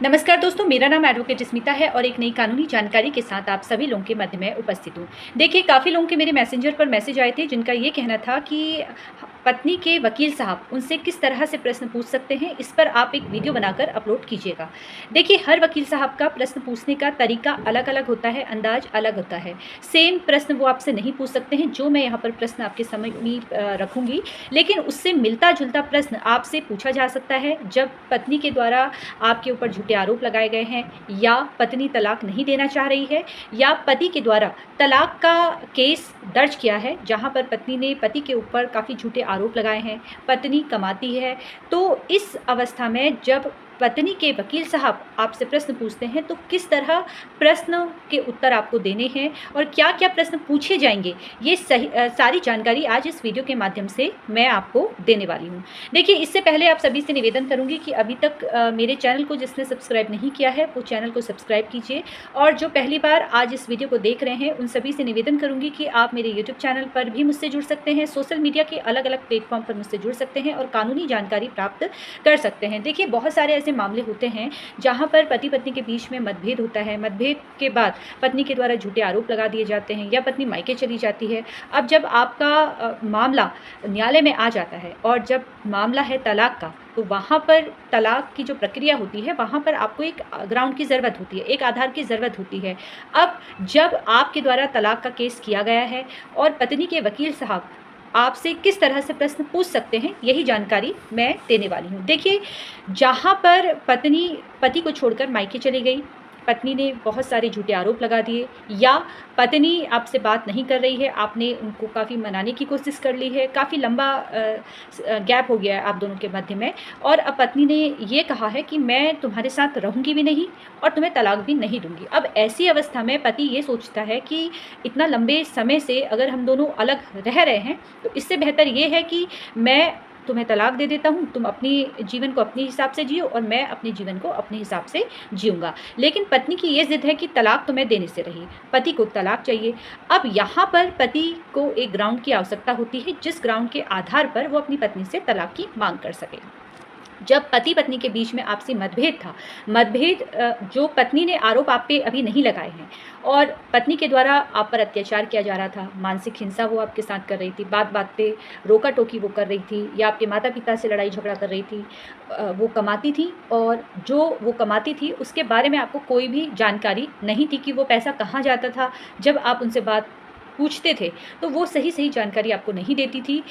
नमस्कार दोस्तों, मेरा नाम एडवोकेट स्मिता है और एक नई कानूनी जानकारी के साथ आप सभी लोगों के मध्य में उपस्थित हूँ। देखिए, काफ़ी लोगों के मेरे मैसेंजर पर मैसेज आए थे जिनका ये कहना था कि पत्नी के वकील साहब उनसे किस तरह से प्रश्न पूछ सकते हैं, इस पर आप एक वीडियो बनाकर अपलोड कीजिएगा। देखिए, हर वकील साहब का प्रश्न पूछने का तरीका अलग-अलग होता है, अंदाज अलग होता है। सेम प्रश्न वो आपसे नहीं पूछ सकते हैं जो मैं यहाँ पर प्रश्न आपके सामने रखूँगी, लेकिन उससे मिलता-जुलता प्रश्न आपसे पूछा जा सकता है जब पत्नी के द्वारा आपके ऊपर झूठे आरोप लगाए गए हैं, या पत्नी तलाक नहीं देना चाह रही है, या पति के द्वारा तलाक का केस दर्ज किया है जहां पर पत्नी ने पति के ऊपर काफ़ी झूठे आरोप लगाए हैं, पत्नी कमाती है। तो इस अवस्था में जब पत्नी के वकील साहब आपसे प्रश्न पूछते हैं तो किस तरह प्रश्न के उत्तर आपको देने हैं और क्या क्या प्रश्न पूछे जाएंगे, ये सारी जानकारी आज इस वीडियो के माध्यम से मैं आपको देने वाली हूँ। देखिए, इससे पहले आप सभी से निवेदन करूँगी कि अभी तक मेरे चैनल को जिसने सब्सक्राइब नहीं किया है वो चैनल को सब्सक्राइब कीजिए, और जो पहली बार आज इस वीडियो को देख रहे हैं उन सभी से निवेदन करूँगी कि आप मेरे यूट्यूब चैनल पर भी मुझसे जुड़ सकते हैं, सोशल मीडिया के अलग अलग प्लेटफॉर्म पर मुझसे जुड़ सकते हैं और कानूनी जानकारी प्राप्त कर सकते हैं। देखिए, बहुत सारे ऐसे मामले होते हैं जहां पर पति पत्नी के बीच में मतभेद होता है, मतभेद के बाद पत्नी के द्वारा झूठे आरोप लगा दिए जाते हैं या पत्नी मायके चली जाती है। अब जब आपका मामला न्यायालय में आ जाता है और जब मामला है तलाक का, तो वहाँ पर तलाक की जो प्रक्रिया होती है वहाँ पर आपको एक ग्राउंड की ज़रूरत होती है, एक आधार की ज़रूरत होती है। अब जब आपके द्वारा तलाक का केस किया गया है और पत्नी के वकील साहब आपसे किस तरह से प्रश्न पूछ सकते हैं, यही जानकारी मैं देने वाली हूँ। देखिए, जहाँ पर पत्नी पति को छोड़कर मायके चली गई, पत्नी ने बहुत सारे झूठे आरोप लगा दिए, या पत्नी आपसे बात नहीं कर रही है, आपने उनको काफ़ी मनाने की कोशिश कर ली है, काफ़ी लंबा गैप हो गया है आप दोनों के मध्य में, और अब पत्नी ने ये कहा है कि मैं तुम्हारे साथ रहूँगी भी नहीं और तुम्हें तलाक भी नहीं दूँगी। अब ऐसी अवस्था में पति ये सोचता है कि इतना लंबे समय से अगर हम दोनों अलग रह रहे हैं तो इससे बेहतर ये है कि मैं तुम्हें तलाक दे देता हूँ, तुम अपनी जीवन को अपने हिसाब से जियो और मैं अपने जीवन को अपने हिसाब से जीऊँगा। लेकिन पत्नी की ये ज़िद है कि तलाक तो मैं देने से रही, पति को तलाक चाहिए। अब यहाँ पर पति को एक ग्राउंड की आवश्यकता होती है जिस ग्राउंड के आधार पर वो अपनी पत्नी से तलाक की मांग कर सके। जब पति पत्नी के बीच में आपसी मतभेद था, मतभेद जो पत्नी ने आरोप आप पे अभी नहीं लगाए हैं और पत्नी के द्वारा आप पर अत्याचार किया जा रहा था, मानसिक हिंसा वो आपके साथ कर रही थी, बात बात पे रोका टोकी वो कर रही थी, या आपके माता पिता से लड़ाई झगड़ा कर रही थी, वो कमाती थी और जो वो कमाती थी उसके बारे में आपको कोई भी जानकारी नहीं थी कि वो पैसा कहाँ जाता था। जब आप उनसे बात पूछते थे तो वो सही सही जानकारी आपको नहीं देती थी,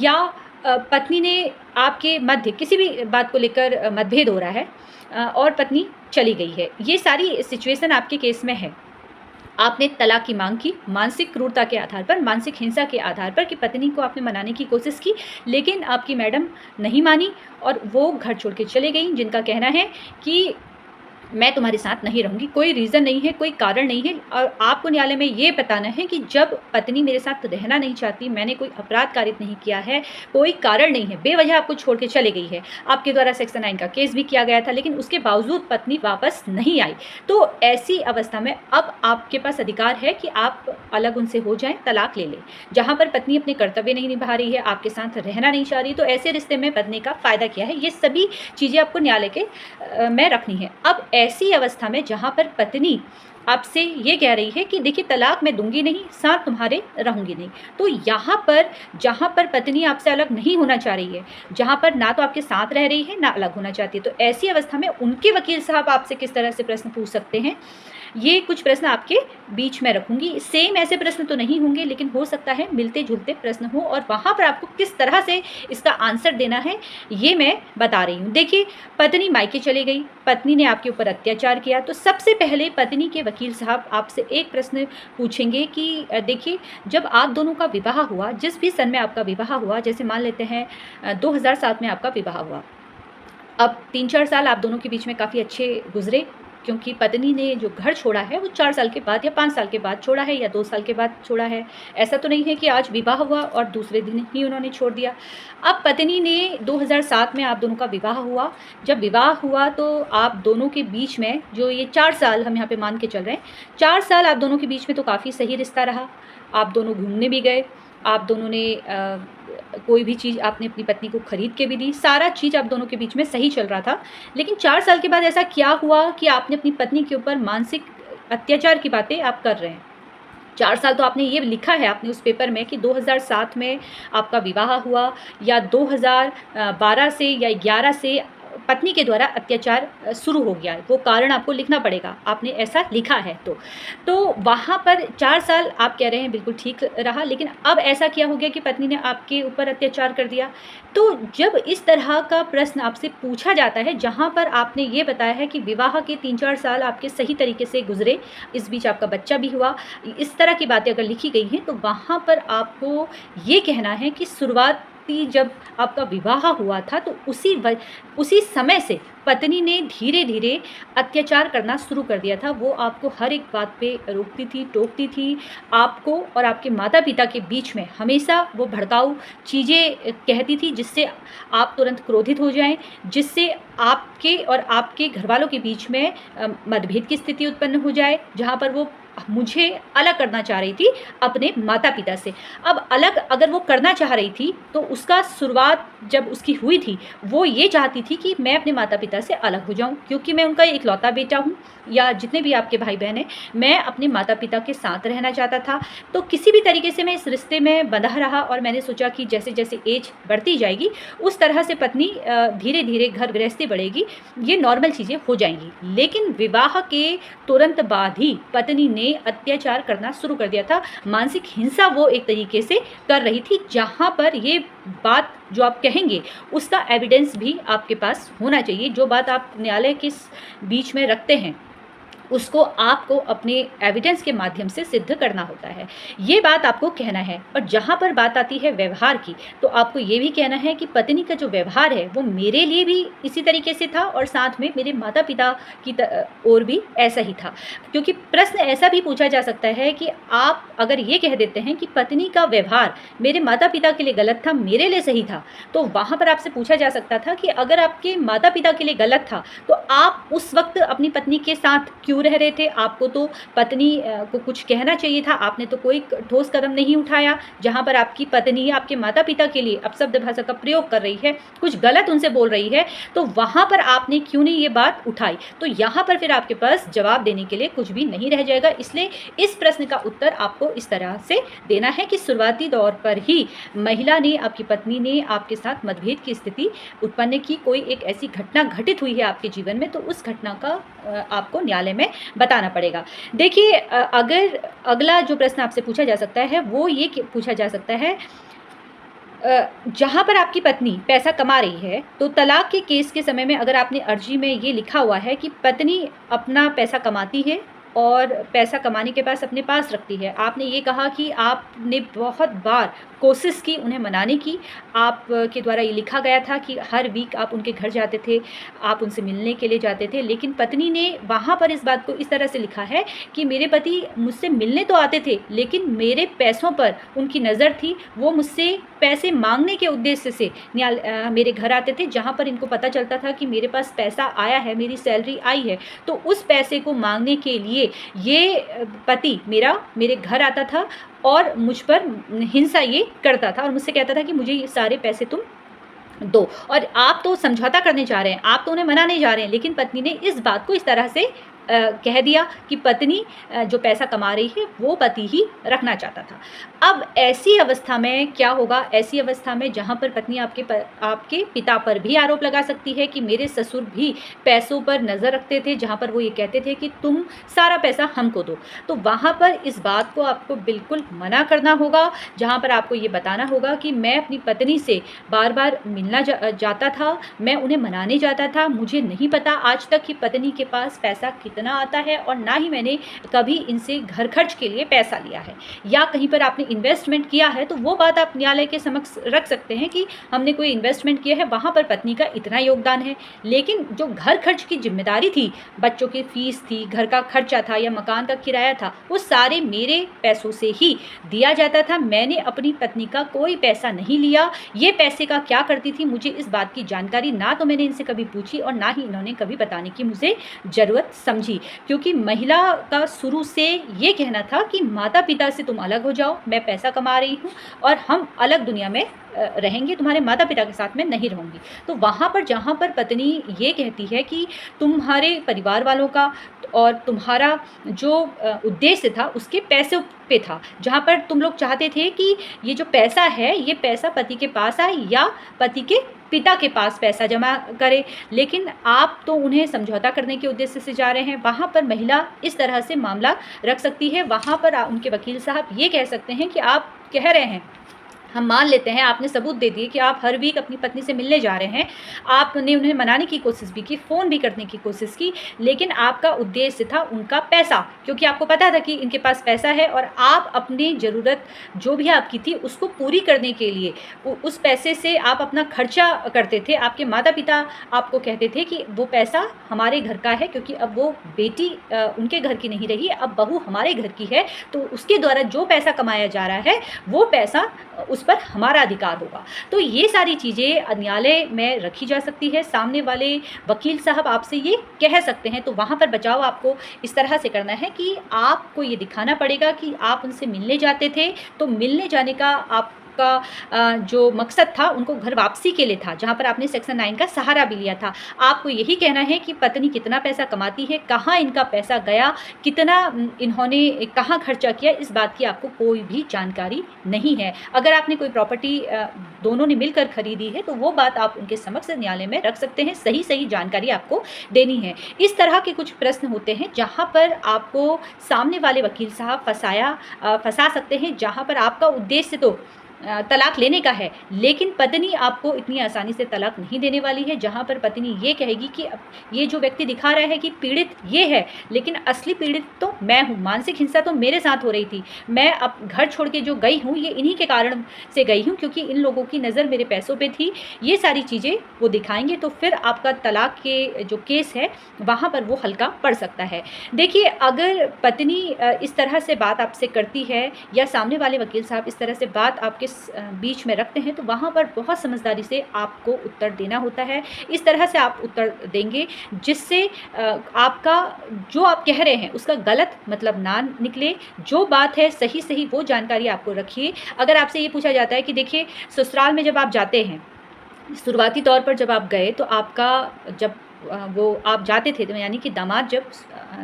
या पत्नी ने आपके मध्य किसी भी बात को लेकर मतभेद हो रहा है और पत्नी चली गई है। ये सारी सिचुएशन आपके केस में है। आपने तलाक की मांग की मानसिक क्रूरता के आधार पर, मानसिक हिंसा के आधार पर, कि पत्नी को आपने मनाने की कोशिश की, लेकिन आपकी मैडम नहीं मानी और वो घर छोड़ के चले गई, जिनका कहना है कि मैं तुम्हारे साथ नहीं रहूँगी। कोई रीज़न नहीं है, कोई कारण नहीं है, और आपको न्यायालय में ये बताना है कि जब पत्नी मेरे साथ रहना नहीं चाहती, मैंने कोई अपराध कारित नहीं किया है, कोई कारण नहीं है, बेवजह आपको छोड़ के चले गई है। आपके द्वारा सेक्शन 9 का केस भी किया गया था, लेकिन उसके बावजूद पत्नी वापस नहीं आई। तो ऐसी अवस्था में अब आपके पास अधिकार है कि आप अलग उनसे हो जाएँ, तलाक ले लें। जहाँ पर पत्नी अपने कर्तव्य नहीं निभा रही है, आपके साथ रहना नहीं चाह रही, तो ऐसे रिश्ते में पत्नी का फ़ायदा क्या है, ये सभी चीज़ें आपको न्यायालय के में रखनी है। अब ऐसी अवस्था में जहाँ पर पत्नी आपसे ये कह रही है कि देखिए, तलाक मैं दूंगी नहीं, साथ तुम्हारे रहूंगी नहीं, तो यहाँ पर जहाँ पर पत्नी आपसे अलग नहीं होना चाह रही है, जहाँ पर ना तो आपके साथ रह रही है ना अलग होना चाहती है, तो ऐसी अवस्था में उनके वकील साहब आपसे किस तरह से प्रश्न पूछ सकते हैं, ये कुछ प्रश्न आपके बीच में रखूंगी। सेम ऐसे प्रश्न तो नहीं होंगे, लेकिन हो सकता है मिलते जुलते प्रश्न हो, और वहाँ पर आपको किस तरह से इसका आंसर देना है ये मैं बता रही हूँ। देखिए, पत्नी मायके चली गई, पत्नी ने आपके ऊपर अत्याचार किया, तो सबसे पहले पत्नी के वकील साहब आपसे एक प्रश्न पूछेंगे कि देखिए, जब आप दोनों का विवाह हुआ, जिस भी सन में आपका विवाह हुआ, जैसे मान लेते हैं 2007 में आपका विवाह हुआ, अब 3-4 साल आप दोनों के बीच में काफ़ी अच्छे गुजरे, क्योंकि पत्नी ने जो घर छोड़ा है वो 4 साल के बाद या 5 साल के बाद छोड़ा है या 2 साल के बाद छोड़ा है। ऐसा तो नहीं है कि आज विवाह हुआ और दूसरे दिन ही उन्होंने छोड़ दिया। अब पत्नी ने 2007 में आप दोनों का विवाह हुआ, जब विवाह हुआ तो आप दोनों के बीच में जो ये 4 साल हम यहाँ पे मान के चल रहे हैं, 4 साल आप दोनों के बीच में तो काफ़ी सही रिश्ता रहा। आप दोनों घूमने भी गए, आप दोनों ने कोई भी चीज़ आपने अपनी पत्नी को खरीद के भी दी, सारा चीज़ आप दोनों के बीच में सही चल रहा था। लेकिन 4 साल के बाद ऐसा क्या हुआ कि आपने अपनी पत्नी के ऊपर मानसिक अत्याचार की बातें आप कर रहे हैं? 4 साल तो आपने ये लिखा है आपने उस पेपर में कि 2007 में आपका विवाह हुआ या 2012 से या 11 से पत्नी के द्वारा अत्याचार शुरू हो गया। वो कारण आपको लिखना पड़ेगा, आपने ऐसा लिखा है तो। तो वहाँ पर 4 साल आप कह रहे हैं बिल्कुल ठीक रहा, लेकिन अब ऐसा क्या हो गया कि पत्नी ने आपके ऊपर अत्याचार कर दिया? तो जब इस तरह का प्रश्न आपसे पूछा जाता है, जहाँ पर आपने ये बताया है कि विवाह के 3-4 साल आपके सही तरीके से गुज़रे, इस बीच आपका बच्चा भी हुआ, इस तरह की बातें अगर लिखी गई हैं, तो वहाँ पर आपको ये कहना है कि शुरुआती जब आपका विवाह हुआ था, तो उसी समय से पत्नी ने धीरे-धीरे अत्याचार करना शुरू कर दिया था। वो आपको हर एक बात पे रोकती थी, टोकती थी। आपको और आपके माता-पिता के बीच में हमेशा वो भड़काऊ चीज़ें कहती थी, जिससे आप तुरंत क्रोधित हो जाएँ, जिससे आपके और आपके घरवालों के बीच में मतभेद की स्थिति उत्पन्न हो जाए, जहाँ पर वो मुझे अलग करना चाह रही थी अपने माता-पिता से। अब अलग अगर वो करना चाह रही थी, तो उसका शुरुआत जब उसकी हुई थी, वो ये चाहती थी कि मैं अपने माता-पिता से अलग हो जाऊँ, क्योंकि मैं उनका इकलौता बेटा हूँ, या जितने भी आपके भाई-बहन हैं, मैं अपने माता-पिता के साथ रहना चाहता था। तो किसी भी तरीके से मैं इस रिश्ते में बँधा रहा, और मैंने सोचा कि जैसे-जैसे एज बढ़ती जाएगी, उस तरह से पत्नी धीरे-धीरे घर गृहस्थी बढ़ेगी, ये नॉर्मल चीज़ें हो जाएँगी। लेकिन विवाह के तुरंत बाद ही पत्नी ने अत्याचार करना शुरू कर दिया था। मानसिक हिंसा वो एक तरीके से कर रही थी, जहाँ पर ये बात जो आप कहेंगे, उसका एविडेंस भी आपके पास होना चाहिए। जो बात आप न्यायालय के बीच में रखते हैं, उसको आपको अपने एविडेंस के माध्यम से सिद्ध करना होता है। ये बात आपको कहना है। और जहाँ पर बात आती है व्यवहार की, तो आपको ये भी कहना है कि पत्नी का जो व्यवहार है, वो मेरे लिए भी इसी तरीके से था, और साथ में मेरे माता-पिता की ओर भी ऐसा ही था। क्योंकि प्रश्न ऐसा भी पूछा जा सकता है कि आप अगर ये कह देते हैं कि पत्नी का व्यवहार मेरे माता-पिता के लिए गलत था, मेरे लिए सही था, तो वहाँ पर आपसे पूछा जा सकता था कि अगर आपके माता-पिता के लिए गलत था, तो आप उस वक़्त अपनी पत्नी के साथ क्यों रह रहे थे? आपको तो पत्नी को कुछ कहना चाहिए था, आपने तो कोई ठोस कदम नहीं उठाया। जहाँ पर आपकी पत्नी आपके माता-पिता के लिए अपशब्द भाषा का प्रयोग कर रही है, कुछ गलत उनसे बोल रही है, तो वहाँ पर आपने क्यों नहीं ये बात उठाई? तो यहाँ पर फिर आपके पास जवाब देने के लिए कुछ भी नहीं रह जाएगा। इसलिए इस प्रश्न का उत्तर आपको इस तरह से देना है कि शुरुआती दौर पर ही महिला ने, आपकी पत्नी ने आपके साथ मतभेद की स्थिति उत्पन्न की, कोई एक ऐसी घटना घटित हुई है आपके जीवन में, तो उस घटना का आपको न्यायालय में बताना पड़ेगा। देखिए, अगर अगला जो प्रश्न आपसे पूछा जा सकता है, वो ये पूछा जा सकता है, जहाँ पर आपकी पत्नी पैसा कमा रही है, तो तलाक के केस के समय में अगर आपने अर्जी में ये लिखा हुआ है कि पत्नी अपना पैसा कमाती है और पैसा कमाने के पास अपने पास रखती है, आपने ये कहा कि आपने बहुत बार कोशिश की उन्हें मनाने की, आप के द्वारा ये लिखा गया था कि हर वीक आप उनके घर जाते थे, आप उनसे मिलने के लिए जाते थे, लेकिन पत्नी ने वहाँ पर इस बात को इस तरह से लिखा है कि मेरे पति मुझसे मिलने तो आते थे, लेकिन मेरे पैसों पर उनकी नज़र थी, वो मुझसे पैसे मांगने के उद्देश्य से मेरे घर आते थे, जहाँ पर इनको पता चलता था कि मेरे पास पैसा आया है, मेरी सैलरी आई है, तो उस पैसे को मांगने के लिए ये पति मेरा मेरे घर आता था और मुझ पर हिंसा ये करता था, और मुझसे कहता था कि मुझे ये सारे पैसे तुम दो। और आप तो समझौता करने जा रहे हैं, आप तो उन्हें मनाने जा रहे हैं, लेकिन पत्नी ने इस बात को इस तरह से कह दिया कि पत्नी जो पैसा कमा रही है, वो पति ही रखना चाहता था। अब ऐसी अवस्था में क्या होगा? ऐसी अवस्था में जहाँ पर पत्नी आपके पिता पर भी आरोप लगा सकती है कि मेरे ससुर भी पैसों पर नज़र रखते थे, जहाँ पर वो ये कहते थे कि तुम सारा पैसा हमको दो। तो वहाँ पर इस बात को आपको बिल्कुल मना करना होगा, जहाँ पर आपको ये बताना होगा कि मैं अपनी पत्नी से बार-बार मिलना जाता था, मैं उन्हें मनाने जाता था, मुझे नहीं पता आज तक कि पत्नी के पास पैसा कितना आता है, और ना ही मैंने कभी इनसे घर खर्च के लिए पैसा लिया है, या कहीं पर आपने इन्वेस्टमेंट किया है, तो वो बात आप न्यायालय के समक्ष रख सकते हैं कि हमने कोई इन्वेस्टमेंट किया है, वहाँ पर पत्नी का इतना योगदान है। लेकिन जो घर खर्च की जिम्मेदारी थी, बच्चों की फीस थी, घर का खर्चा था या मकान का किराया था, वो सारे मेरे पैसों से ही दिया जाता था। मैंने अपनी पत्नी का कोई पैसा नहीं लिया। ये पैसे का क्या करती थी, मुझे इस बात की जानकारी ना तो मैंने इनसे कभी पूछी, और ना ही इन्होंने कभी बताने की मुझे ज़रूरत समझी। समझी, क्योंकि महिला का शुरू से ये कहना था कि माता-पिता से तुम अलग हो जाओ, मैं पैसा कमा रही हूँ और हम अलग दुनिया में रहेंगे, तुम्हारे माता-पिता के साथ मैं नहीं रहूँगी। तो वहाँ पर जहाँ पर पत्नी ये कहती है कि तुम्हारे परिवार वालों का और तुम्हारा जो उद्देश्य था उसके पैसों पे था, जहाँ पर तुम लोग चाहते थे कि ये जो पैसा है, ये पैसा पति के पास आए या पति के पिता के पास पैसा जमा करे, लेकिन आप तो उन्हें समझौता करने के उद्देश्य से जा रहे हैं। वहाँ पर महिला इस तरह से मामला रख सकती है। वहाँ पर उनके वकील साहब ये कह सकते हैं कि आप कह रहे हैं, हम मान लेते हैं, आपने सबूत दे दिए कि आप हर वीक अपनी पत्नी से मिलने जा रहे हैं, आपने उन्हें मनाने की कोशिश भी की, फ़ोन भी करने की कोशिश की, लेकिन आपका उद्देश्य था उनका पैसा, क्योंकि आपको पता था कि इनके पास पैसा है और आप अपनी ज़रूरत जो भी आपकी थी उसको पूरी करने के लिए उस पैसे से आप अपना खर्चा करते थे। आपके माता-पिता आपको कहते थे कि वो पैसा हमारे घर का है, क्योंकि अब वो बेटी उनके घर की नहीं रही, अब बहू हमारे घर की है, तो उसके द्वारा जो पैसा कमाया जा रहा है वो पैसा उस पर हमारा अधिकार होगा। तो ये सारी चीज़ें न्यायालय में रखी जा सकती है। सामने वाले वकील साहब आपसे ये कह सकते हैं, तो वहाँ पर बचाव आपको इस तरह से करना है कि आपको ये दिखाना पड़ेगा कि आप उनसे मिलने जाते थे, तो मिलने जाने का आपका जो मकसद था उनको घर वापसी के लिए था, जहाँ पर आपने सेक्शन 9 का सहारा भी लिया था। आपको यही कहना है कि पत्नी कितना पैसा कमाती है, कहाँ इनका पैसा गया, कितना इन्होंने कहाँ खर्चा किया, इस बात की आपको कोई भी जानकारी नहीं है। अगर आपने कोई प्रॉपर्टी दोनों ने मिलकर खरीदी है तो वो बात आप उनके समक्ष न्यायालय में रख सकते हैं, सही जानकारी आपको देनी है। इस तरह के कुछ प्रश्न होते हैं जहाँ पर आपको सामने वाले वकील साहब फंसा सकते हैं, जहाँ पर आपका उद्देश्य तो तलाक लेने का है, लेकिन पत्नी आपको इतनी आसानी से तलाक नहीं देने वाली है। जहाँ पर पत्नी ये कहेगी कि ये जो व्यक्ति दिखा रहा है कि पीड़ित ये है, लेकिन असली पीड़ित तो मैं हूँ, मानसिक हिंसा तो मेरे साथ हो रही थी, मैं अब घर छोड़ के जो गई हूँ ये इन्हीं के कारण से गई हूँ, क्योंकि इन लोगों की नज़र मेरे पैसों पे थी। ये सारी चीज़ें वो दिखाएंगे तो फिर आपका तलाक के जो केस है वहाँ पर वो हल्का पड़ सकता है। देखिए, अगर पत्नी इस तरह से बात आपसे करती है या सामने वाले वकील साहब इस तरह से बात आपके बीच में रखते हैं, तो वहाँ पर बहुत समझदारी से आपको उत्तर देना होता है। इस तरह से आप उत्तर देंगे जिससे आपका जो आप कह रहे हैं उसका गलत मतलब ना निकले। जो बात है सही वो जानकारी आपको रखिए। अगर आपसे ये पूछा जाता है कि देखिए, ससुराल में जब आप जाते हैं, शुरुआती तौर पर जब आप गए तो आपका जब वो आप जाते थे, तो यानी कि दामाद जब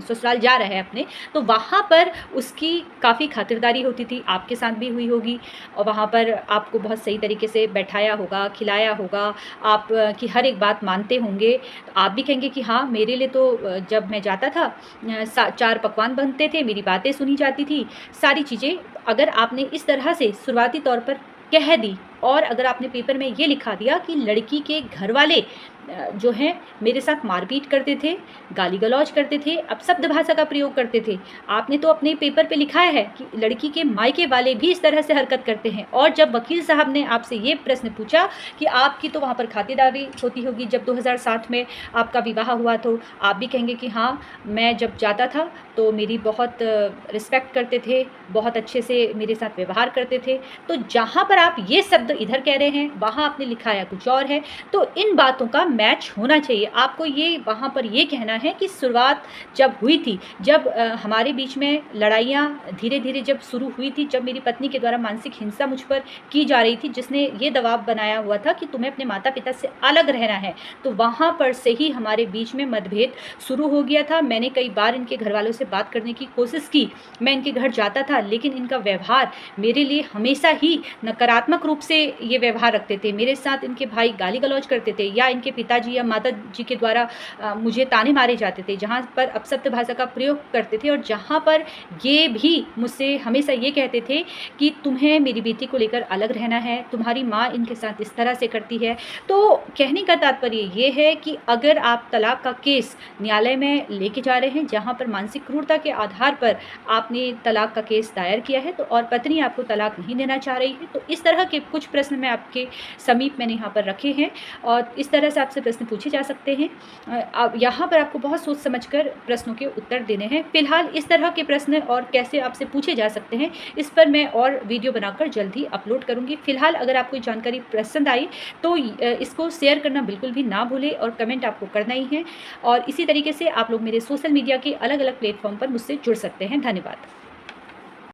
ससुराल जा रहा है अपने, तो वहाँ पर उसकी काफ़ी खातिरदारी होती थी, आपके साथ भी हुई होगी, और वहाँ पर आपको बहुत सही तरीके से बैठाया होगा, खिलाया होगा, आप की हर एक बात मानते होंगे। तो आप भी कहेंगे कि हाँ, मेरे लिए तो जब मैं जाता था 4 पकवान बनते थे, मेरी बातें सुनी जाती थी, सारी चीज़ें। अगर आपने इस तरह से शुरुआती तौर पर कह दी और अगर आपने पेपर में ये लिखा दिया कि लड़की के घर वाले जो हैं मेरे साथ मारपीट करते थे, गाली गलौज करते थे, अपशब्द भाषा का प्रयोग करते थे, आपने तो अपने पेपर पे लिखा है कि लड़की के मायके वाले भी इस तरह से हरकत करते हैं, और जब वकील साहब ने आपसे ये प्रश्न पूछा कि आपकी तो वहाँ पर खातिरदारी होती होगी, जब 2007 में आपका विवाह हुआ तो आप भी कहेंगे कि हाँ, मैं जब जाता था तो मेरी बहुत रिस्पेक्ट करते थे, बहुत अच्छे से मेरे साथ व्यवहार करते थे। तो जहाँ पर आप ये शब्द इधर कह रहे हैं, वहाँ आपने लिखा है कुछ और है, तो इन बातों का मैच होना चाहिए। आपको ये वहाँ पर ये कहना है कि शुरुआत जब हुई थी, जब हमारे बीच में लड़ाइयाँ धीरे धीरे जब शुरू हुई थी, जब मेरी पत्नी के द्वारा मानसिक हिंसा मुझ पर की जा रही थी, जिसने ये दबाव बनाया हुआ था कि तुम्हें अपने माता पिता से अलग रहना है, तो वहाँ पर से ही हमारे बीच में मतभेद शुरू हो गया था। मैंने कई बार इनके घर वालों से बात करने की कोशिश की, मैं इनके घर जाता था, लेकिन इनका व्यवहार मेरे लिए हमेशा ही नकारात्मक रूप से ये व्यवहार रखते थे। मेरे साथ इनके भाई गाली गलौज करते थे, या इनके पिताजी या माता जी के द्वारा मुझे ताने मारे जाते थे, जहाँ पर अपशब्द भाषा का प्रयोग करते थे, और जहाँ पर ये भी मुझसे हमेशा ये कहते थे कि तुम्हें मेरी बेटी को लेकर अलग रहना है, तुम्हारी माँ इनके साथ इस तरह से करती है। तो कहने का तात्पर्य ये है कि अगर आप तलाक का केस न्यायालय में लेके जा रहे हैं, जहाँ पर मानसिक क्रूरता के आधार पर आपने तलाक का केस दायर किया है, तो और पत्नी आपको तलाक नहीं देना चाह रही है, तो इस तरह के कुछ प्रश्न मैं आपके समीप मैंने यहाँ पर रखे हैं, और इस तरह से आप आपसे प्रश्न पूछे जा सकते हैं। अब यहाँ पर आपको बहुत सोच समझकर प्रश्नों के उत्तर देने हैं। फिलहाल इस तरह के प्रश्न और कैसे आपसे पूछे जा सकते हैं, इस पर मैं और वीडियो बनाकर जल्द ही अपलोड करूँगी। फिलहाल अगर आपको जानकारी पसंद आई तो इसको शेयर करना बिल्कुल भी ना भूलें और कमेंट आपको करना ही है। और इसी तरीके से आप लोग मेरे सोशल मीडिया के अलग-अलग प्लेटफ़ॉर्म पर मुझसे जुड़ सकते हैं। धन्यवाद।